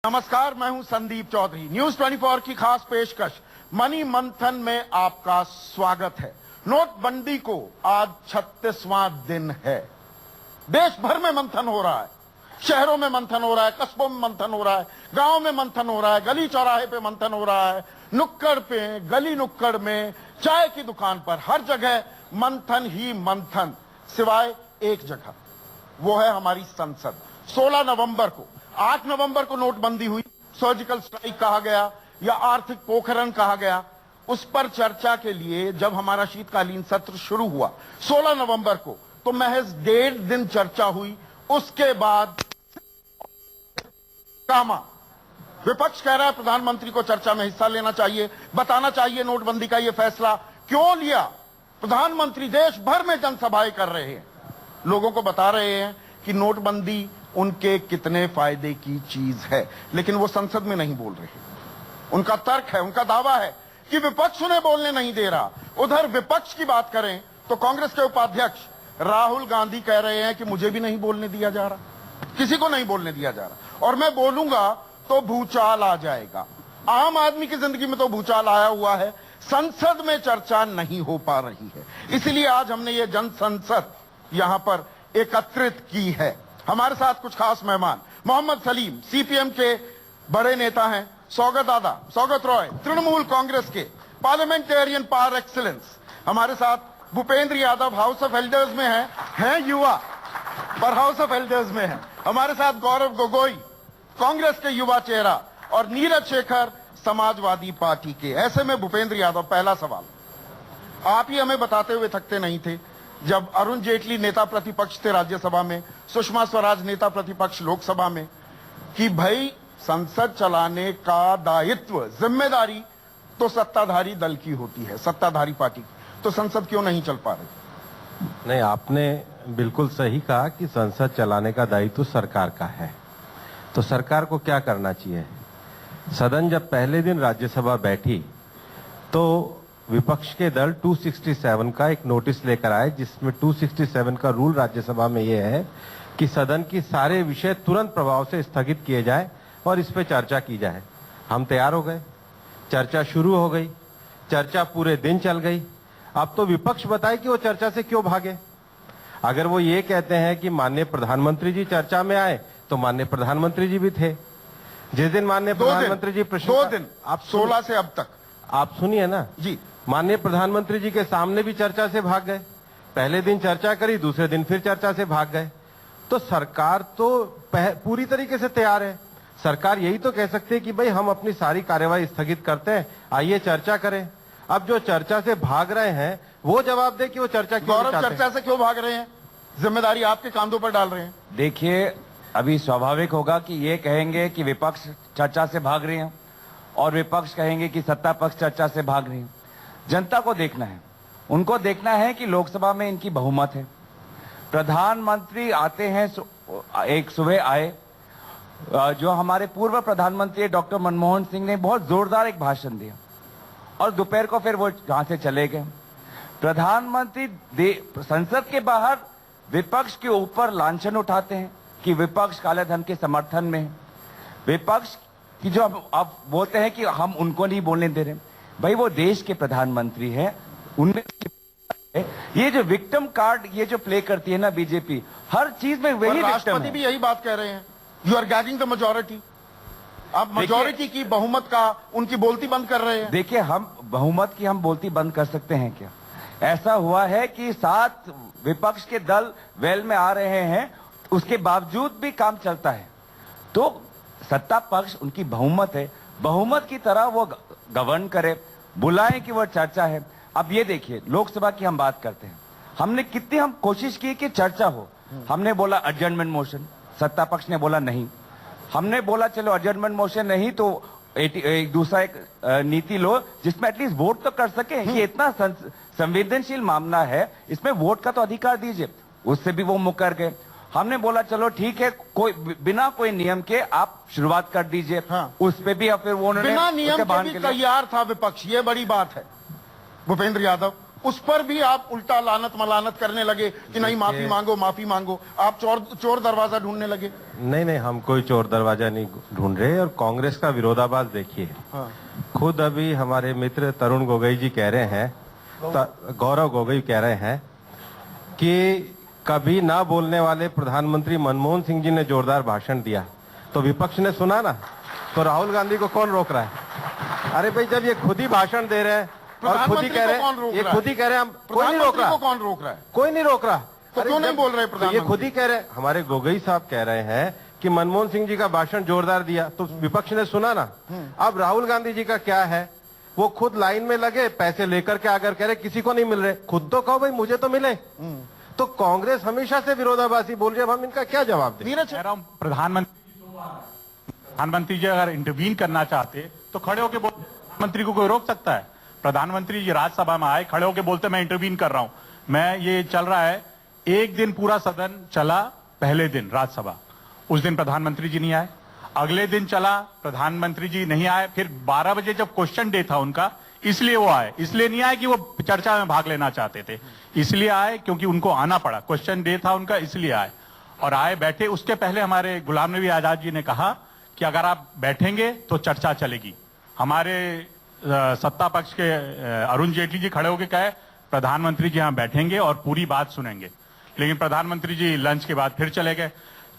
नमस्कार, मैं हूं संदीप चौधरी। न्यूज 24 की खास पेशकश मनी मंथन में आपका स्वागत है। नोटबंदी को आज 36वां दिन है। देश भर में मंथन हो रहा है, शहरों में मंथन हो रहा है, कस्बों में मंथन हो रहा है, गांव में मंथन हो रहा है, गली चौराहे पे मंथन हो रहा है, नुक्कड़ पे, गली नुक्कड़ में, चाय की दुकान पर, हर जगह मंथन ही मंथन, सिवाय एक जगह, वो है हमारी संसद। 16 नवंबर को, 8 नवंबर को नोटबंदी हुई, सर्जिकल स्ट्राइक कहा गया या आर्थिक पोखरण कहा गया। उस पर चर्चा के लिए जब हमारा शीतकालीन सत्र शुरू हुआ 16 नवंबर को, तो महज 1.5 दिन चर्चा हुई। उसके बाद कामा विपक्ष कह रहा है प्रधानमंत्री को चर्चा में हिस्सा लेना चाहिए, बताना चाहिए नोटबंदी का यह फैसला क्यों लिया। प्रधानमंत्री देश भर में जनसभाएं कर रहे हैं, लोगों को बता रहे हैं कि नोटबंदी उनके कितने फायदे की चीज है, लेकिन वो संसद में नहीं बोल रहे। उनका तर्क है, उनका दावा है कि विपक्ष उन्हें बोलने नहीं दे रहा। उधर विपक्ष की बात करें तो कांग्रेस के उपाध्यक्ष राहुल गांधी कह रहे हैं कि मुझे भी नहीं बोलने दिया जा रहा, किसी को नहीं बोलने दिया जा रहा, और मैं बोलूंगा तो भूचाल आ जाएगा। आम आदमी की जिंदगी में तो भूचाल आया हुआ है, संसद में चर्चा नहीं हो पा रही है। इसलिए आज हमने ये जन संसद यहां पर एकत्रित की है। हमारे साथ कुछ खास मेहमान, मोहम्मद सलीम सीपीएम के बड़े नेता हैं, सौगत रॉय तृणमूल कांग्रेस के पार्लियामेंटेरियन पार एक्सीलेंस, हमारे साथ Bhupendra Yadav house of elders में हैं युवा पर हाउस ऑफ एल्डर्स में हैं, हमारे साथ गौरव गोगोई कांग्रेस के युवा चेहरा, और नीरज शेखर समाजवादी पार्टी के। ऐसे में भूपेंद्र यादव, पहला सवाल, आप ही हमें बताते हुए थकते नहीं थे जब अरुण जेटली नेता प्रतिपक्ष थे राज्यसभा में, सुषमा स्वराज नेता प्रतिपक्ष लोकसभा में, कि भाई संसद चलाने का दायित्व, जिम्मेदारी तो सत्ताधारी दल की होती है, सत्ताधारी पार्टी की, तो संसद क्यों नहीं चल पा रही? नहीं, आपने बिल्कुल सही कहा कि संसद चलाने का दायित्व सरकार का है। तो सरकार को क्या करना चाहिए? सदन जब पहले दिन राज्यसभा बैठी तो विपक्ष के दल 267 का एक नोटिस लेकर आए, जिसमें 267 का रूल राज्यसभा में यह है कि सदन की सारे विषय तुरंत प्रभाव से स्थगित किए जाए और इस पे चर्चा की जाए। हम तैयार हो गए, चर्चा शुरू हो गई, चर्चा पूरे दिन चल गई। अब तो विपक्ष बताए कि वो चर्चा से क्यों भागे। अगर वो ये कहते हैं कि माननीय प्रधानमंत्री जी चर्चा में आए, तो माननीय प्रधानमंत्री जी भी थे। जिस दिन माननीय प्रधानमंत्री जी प्रश्न, 2 दिन, आप 16 से अब तक, आप सुनिए ना जी, माननीय प्रधानमंत्री जी के सामने भी चर्चा से भाग गए। पहले दिन चर्चा करी, दूसरे दिन फिर चर्चा से भाग गए। तो सरकार तो पूरी तरीके से तैयार है। सरकार यही तो कह सकती है कि भाई हम अपनी सारी कार्यवाही स्थगित करते हैं, आइए चर्चा करें। अब जो चर्चा से भाग रहे हैं वो जवाब दे कि वो चर्चा क्यों गौरव, चर्चा से क्यों भाग रहे हैं? जिम्मेदारी आपके कांधों पर डाल रहे हैं। देखिए, अभी स्वाभाविक होगा कि ये कहेंगे कि विपक्ष चर्चा से भाग रहे हैं और विपक्ष कहेंगे कि सत्ता पक्ष चर्चा से भाग रहे हैं। जनता को देखना है, उनको देखना है कि लोकसभा में इनकी बहुमत है। प्रधानमंत्री आते हैं, एक सुबह आए, जो हमारे पूर्व प्रधानमंत्री डॉक्टर मनमोहन सिंह ने बहुत जोरदार एक भाषण दिया और दोपहर को फिर वो यहां से चले गए। प्रधानमंत्री संसद के बाहर विपक्ष के ऊपर लांछन उठाते हैं कि विपक्ष काले धन के समर्थन में है। विपक्ष की जो अब बोलते हैं कि हम उनको नहीं बोलने दे रहे, भाई वो देश के प्रधानमंत्री हैं, उनमें ये जो विक्टिम कार्ड ये जो प्ले करती है ना बीजेपी, हर चीज में वही। राष्ट्रपति भी यही बात कह रहे हैं, you are gagging the majority. आप मेजॉरिटी की, बहुमत का, उनकी बोलती बंद कर रहे हैं। देखिए, हम बहुमत की हम बोलती बंद कर सकते हैं क्या? ऐसा हुआ है कि 7 विपक्ष के दल वेल में आ रहे हैं, उसके बावजूद भी काम चलता है। तो सत्ता पक्ष, उनकी बहुमत है, बहुमत की तरह वो गवर्न करे, बुलाएं कि वो चर्चा है। अब ये देखिए, लोकसभा की हम बात करते हैं, हमने कितनी हम कोशिश की कि चर्चा हो। हमने बोला एडजर्नमेंट मोशन, सत्ता पक्ष ने बोला नहीं। हमने बोला चलो एडजर्नमेंट मोशन नहीं तो एक दूसरा एक नीति लो जिसमें एटलीस्ट वोट तो कर सके। ये इतना संवेदनशील मामला है, इसमें वोट का तो अधिकार दीजिए। उससे भी वो मुकर गए। हमने बोला चलो ठीक है, कोई बिना कोई नियम के आप शुरुआत कर दीजिए। हाँ। उस पे भी फिर वो बिना नियम के भी तैयार था विपक्ष, ये बड़ी बात है। भूपेंद्र यादव, उस पर भी आप उल्टा लानत मलानत करने लगे कि नहीं माफी मांगो माफी मांगो। आप चोर दरवाजा ढूंढने लगे। नहीं, हम कोई चोर दरवाजा नहीं ढूंढ रहे। और कांग्रेस का विरोधाभास देखिए। हाँ। खुद अभी हमारे मित्र तरुण गोगोई जी कह रहे हैं, गौरव गोगोई कह रहे हैं कि कभी ना बोलने वाले प्रधानमंत्री मनमोहन सिंह जी ने जोरदार भाषण दिया तो विपक्ष ने सुना ना, तो राहुल गांधी को कौन रोक रहा है? अरे भाई, जब ये खुद ही भाषण दे रहे हैं और खुद ही कह रहे हैं, ये खुद ही कह रहे हैं, हम कोई नहीं रोक रहा। कौन रोक रहा है? कोई नहीं रोक रहा। तो क्यों नहीं बोल रहे प्रधानमंत्री? ये खुद ही कह रहे हैं, हमारे गोगोई साहब कह रहे हैं कि मनमोहन सिंह जी का भाषण जोरदार दिया तो विपक्ष ने सुना ना। अब राहुल गांधी जी का क्या है, वो खुद लाइन में लगे, पैसे लेकर के आकर कह रहे किसी को नहीं मिल रहे। खुद तो कहो भाई मुझे तो मिले। तो कांग्रेस हमेशा से विरोधाभासी बोल रही है, अब हम इनका क्या जवाब दें? प्रधानमंत्री जी अगर इंटरवीन करना चाहते तो खड़े होकर बोलते, प्रधानमंत्री को कोई रोक सकता है? प्रधानमंत्री जी राज्यसभा में आए, खड़े होकर बोलते मैं इंटरवीन कर रहा हूं। मैं ये चल रहा है, एक दिन पूरा सदन चला, पहले दिन राज्यसभा, उस दिन प्रधानमंत्री जी नहीं आए। अगले दिन चला, प्रधानमंत्री जी नहीं आए। फिर 12 बजे जब क्वेश्चन डे था उनका, इसलिए वो आए। इसलिए नहीं आए कि वो चर्चा में भाग लेना चाहते थे, इसलिए आए क्योंकि उनको आना पड़ा, क्वेश्चन डे था उनका, इसलिए आए। और आए, बैठे। उसके पहले हमारे गुलाम नबी आजाद जी ने कहा कि अगर आप बैठेंगे तो चर्चा चलेगी। हमारे सत्ता पक्ष के अरुण जेटली जी खड़े होकर कहे प्रधानमंत्री जी यहां बैठेंगे और पूरी बात सुनेंगे, लेकिन प्रधानमंत्री जी लंच के बाद फिर चले गए।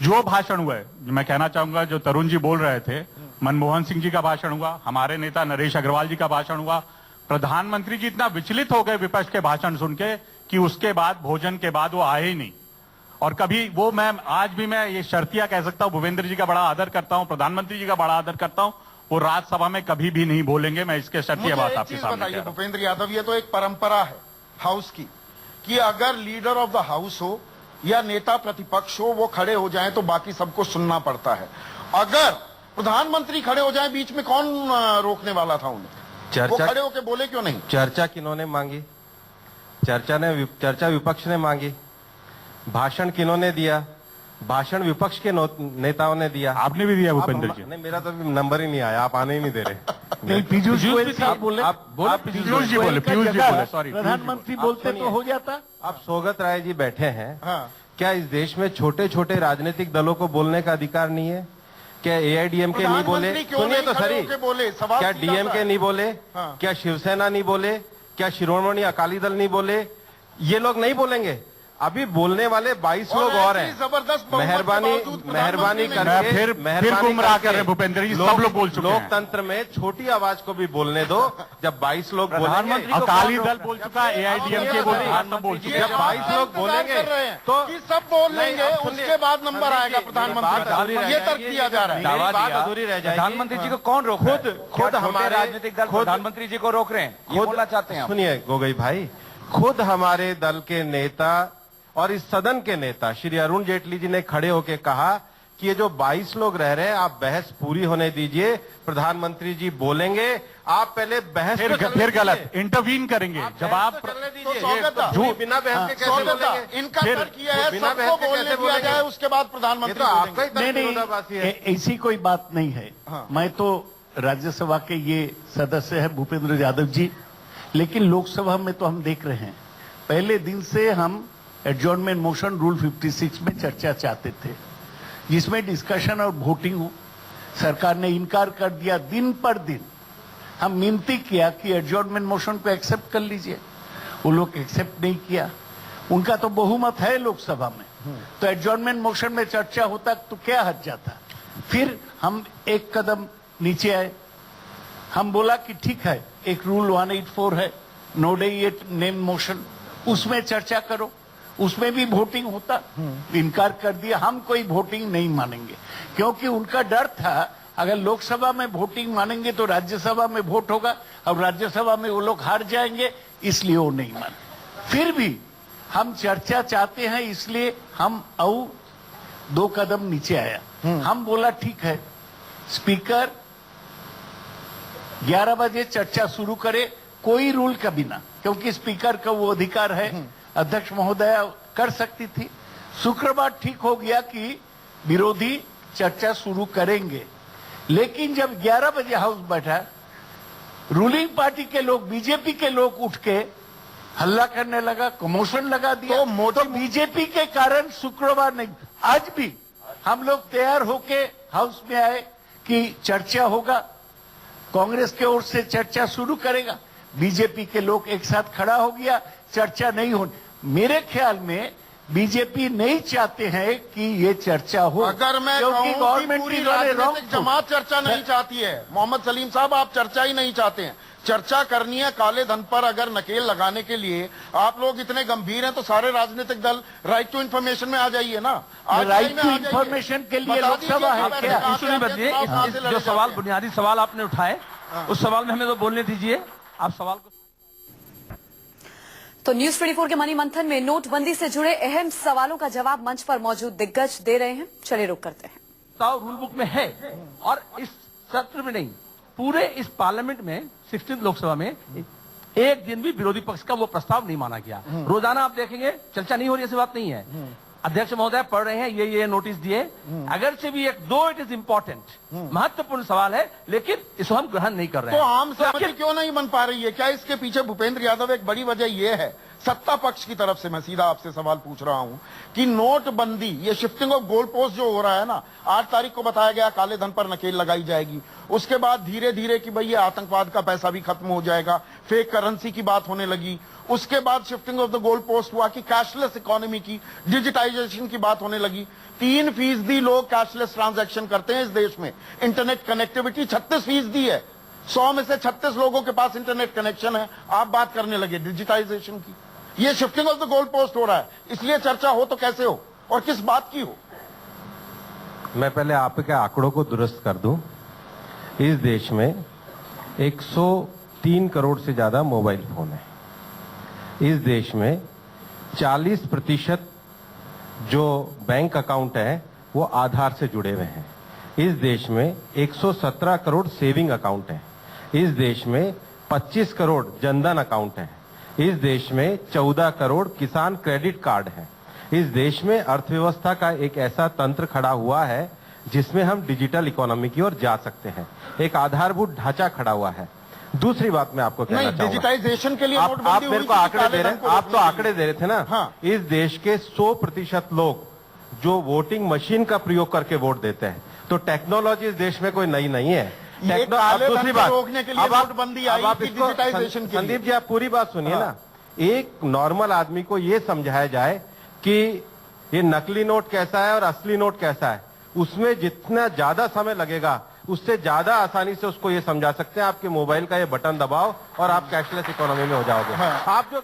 जो भाषण हुआ है, मैं कहना चाहूंगा, जो तरुण जी बोल रहे थे, मनमोहन सिंह जी का भाषण हुआ, हमारे नेता नरेश अग्रवाल जी का भाषण हुआ। प्रधानमंत्री जी इतना विचलित हो गए विपक्ष के भाषण सुन के कि उसके बाद भोजन के बाद वो आए ही नहीं। और कभी वो, मैं आज भी मैं ये शर्तिया कह सकता हूं, भूपेंद्र जी का बड़ा आदर करता हूं, प्रधानमंत्री जी का बड़ा आदर करता हूं, वो राज्यसभा में कभी भी नहीं बोलेंगे। मैं इसके शर्तिया बात आपके सामने कह रहा हूं। भूपेंद्र यादव, ये तो एक परंपरा है हाउस की कि अगर लीडर ऑफ द हाउस हो या नेता प्रतिपक्ष हो, वो खड़े हो जाएं तो बाकी सबको सुनना पड़ता है। अगर प्रधानमंत्री खड़े हो जाएं, बीच में कौन रोकने वाला था उन्हें? वो खड़े होकर बोले क्यों नहीं? चर्चा किन्होंने मांगी? चर्चा विपक्ष ने मांगी। भाषण किन्होंने दिया? भाषण विपक्ष के नेताओं ने दिया। आपने भी दिया भूपेंद्र जी? नहीं, मेरा तो अभी नंबर ही नहीं आया, आप आने ही नहीं दे रहे। नहीं, पीयूष गोयल साहब बोले, पीयूष जी बोले, सॉरी, प्रधानमंत्री बोलते तो हो जाता। आप सौगत राय जी बैठे हैं, हाँ। क्या इस देश में छोटे छोटे राजनीतिक दलों को बोलने का अधिकार नहीं है? क्या एआईडीएमके नहीं बोले? सुनिए तो सही, क्या डीएमके नहीं बोले? हाँ। क्या शिवसेना नहीं बोले? क्या शिरोमणि अकाली दल नहीं बोले? ये लोग नहीं बोलेंगे? अभी बोलने वाले 22 लोग और हैं। जबरदस्त मेहरबानी करके फिर गुमराह कर रहे भूपेंद्र जी, सब लोग बोल चुके हैं। लोकतंत्र में छोटी आवाज को भी बोलने दो। जब 22 लोग बोलेंगे, अकाली दल बोल चुका है, एआईडीएमके बोल चुके हैं, जब 22 लोग बोलेंगे तो सब बोल लेंगे, उसके बाद नंबर आएगा प्रधानमंत्री। ये तर्क किया जा रहा है। बात अधूरी रह जाएगी। प्रधानमंत्री जी को कौन रोक रहा है? खुद हमारे राजनीतिक दल प्रधानमंत्री जी को रोक रहे हैं, ये बोलना चाहते हैं? सुनिए गोगोई भाई, खुद हमारे दल के नेता और इस सदन के नेता श्री अरुण जेटली जी ने खड़े होकर कहा कि ये जो 22 लोग रह रहे हैं, आप बहस पूरी होने दीजिए, प्रधानमंत्री जी बोलेंगे, आप पहले बहस फिर गलत इंटरवीन करेंगे। जब आप बिना बहस के कैसे बोलेंगे? इनका तर्क ये है, सबको बोलने दिया जाए, उसके बाद प्रधानमंत्री। तो आपका ही तर्क विरोधाभासी है। ऐसी कोई बात नहीं है। मैं तो राज्यसभा के ये सदस्य है भूपेंद्र यादव जी, लेकिन लोकसभा में तो हम देख रहे हैं, पहले दिन से हम एडजॉर्नमेंट मोशन रूल 56 में चर्चा चाहते थे, जिसमें डिस्कशन और वोटिंग हो। सरकार ने इनकार कर दिया। दिन पर दिन हम मिनती किया कि एडजॉर्नमेंट मोशन को एक्सेप्ट कर लीजिए, वो लोग एक्सेप्ट नहीं किया। उनका तो बहुमत है लोकसभा में, तो एडजॉर्नमेंट मोशन में चर्चा होता तो क्या हद जाता। फिर हम एक कदम नीचे आए, हम बोला कि ठीक है, एक रूल 184 है, नो डेट नेम मोशन, उसमें चर्चा करो, उसमें भी वोटिंग होता। इनकार कर दिया। हम कोई वोटिंग नहीं मानेंगे, क्योंकि उनका डर था अगर लोकसभा में वोटिंग मानेंगे तो राज्यसभा में वोट होगा और राज्यसभा में वो लोग हार जाएंगे, इसलिए वो नहीं माने। फिर भी हम चर्चा चाहते हैं, इसलिए हम 2 कदम नीचे आया। हम बोला ठीक है, स्पीकर 11 बजे चर्चा शुरू करे, कोई रूल का बिना, क्योंकि स्पीकर का वो अधिकार है, अध्यक्ष महोदया कर सकती थी। शुक्रवार ठीक हो गया कि विरोधी चर्चा शुरू करेंगे, लेकिन जब 11 बजे हाउस बैठा, रूलिंग पार्टी के लोग, बीजेपी के लोग उठ के हल्ला करने लगा, कमोशन लगा दिया। तो मोदी- बीजेपी के कारण शुक्रवार नहीं, आज भी हम लोग तैयार होके हाउस में आए कि चर्चा होगा, कांग्रेस की ओर से चर्चा शुरू करेगा, बीजेपी के लोग एक साथ खड़ा हो गया, चर्चा नहीं होनी। मेरे ख्याल में बीजेपी नहीं चाहते हैं कि ये चर्चा हो। अगर मैं क्योंकि कहूं कि गवर्नमेंट पूरी इन्होंने राजनीतिक wrong जमात चर्चा नहीं चाहती है, मोहम्मद सलीम साहब आप चर्चा ही नहीं चाहते हैं। चर्चा करनी है काले धन पर अगर नकेल लगाने के लिए आप लोग इतने गंभीर हैं तो सारे राजनीतिक दल राइट टू इन्फॉर्मेशन में आ जाइए ना। राइट टू इन्फॉर्मेशन के लिए लोकसभा है क्या? सुनिए बदलिए, जो सवाल बुनियादी सवाल आपने उठाए उस सवाल में हमें तो बोलने दीजिए। आप सवाल को तो न्यूज 24 के मनी मंथन में नोटबंदी से जुड़े अहम सवालों का जवाब मंच पर मौजूद दिग्गज दे रहे हैं। चलिए रुक करते हैं। रूल बुक में है और इस सत्र में नहीं, पूरे इस पार्लियामेंट में 16 लोकसभा में एक दिन भी विरोधी पक्ष का वो प्रस्ताव नहीं माना गया। रोजाना आप देखेंगे चर्चा नहीं हो रही, ऐसी बात नहीं है। अध्यक्ष महोदय पढ़ रहे हैं, ये नोटिस दिए, अगर से भी एक दो इट इज इंपॉर्टेंट महत्वपूर्ण सवाल है, लेकिन इसको हम ग्रहण नहीं कर रहे तो हैं। आम सहमति क्यों नहीं बन पा रही है? क्या इसके पीछे भूपेंद्र यादव एक बड़ी वजह यह है, सत्ता पक्ष की तरफ से मैं सीधा आपसे सवाल पूछ रहा हूं कि नोटबंदी, ये शिफ्टिंग ऑफ गोल पोस्ट जो हो रहा है ना, 8 तारीख को बताया गया काले धन पर नकेल लगाई जाएगी, उसके बाद धीरे धीरे कि भाई ये आतंकवाद का पैसा भी खत्म हो जाएगा, फेक करेंसी की बात होने लगी, उसके बाद shifting of the goal post हुआ कि कैशलेस इकोनॉमी की, डिजिटाइजेशन की बात होने लगी। 3% लोग कैशलेस ट्रांजैक्शन करते हैं इस देश में। इंटरनेट कनेक्टिविटी 36% है, 100 में से 36 लोगों के पास इंटरनेट कनेक्शन है। आप बात करने लगे डिजिटाइजेशन की। ये shifting of the goal post हो रहा है, इसलिए चर्चा हो तो कैसे हो और किस बात की हो? मैं पहले आपके आंकड़ों को दुरुस्त कर दूं। इस देश में 103 करोड़ से ज्यादा मोबाइल फोन है। इस देश में 40% जो बैंक अकाउंट है वो आधार से जुड़े हुए हैं। इस देश में 117 करोड़ सेविंग अकाउंट है। इस देश में 25 करोड़ जनधन अकाउंट है। इस देश में 14 करोड़ किसान क्रेडिट कार्ड है। इस देश में अर्थव्यवस्था का एक ऐसा तंत्र खड़ा हुआ है जिसमें हम डिजिटल इकोनॉमी की ओर जा सकते हैं। एक आधारभूत ढांचा खड़ा हुआ है। दूसरी बात मैं आपको कहना चाहूंगा, डिजिटाइजेशन के लिए आप नोटबंदी मेरे हुई को थी, आंकड़े काले दे रहे धन हैं, को आप तो रोकने के आंकड़े दे रहे थे ना। हाँ। इस देश के 100% लोग जो वोटिंग मशीन का प्रयोग करके वोट देते हैं, तो टेक्नोलॉजी इस देश में कोई नई नहीं है। ये काले धन को रोकने के लिए नोटबंदी आई अब थी, डिजिटाइजेशन के लिए। संदीप जी आप पूरी बात सुनिए ना। एक नॉर्मल आदमी को ये समझाया जाए कि ये नकली नोट कैसा है और असली नोट कैसा है, उसमें जितना ज्यादा समय लगेगा उससे ज्यादा आसानी से उसको ये समझा सकते हैं। आपके मोबाइल का ये बटन दबाओ और आप कैशलेस इकोनॉमी में हो जाओगे। आप जो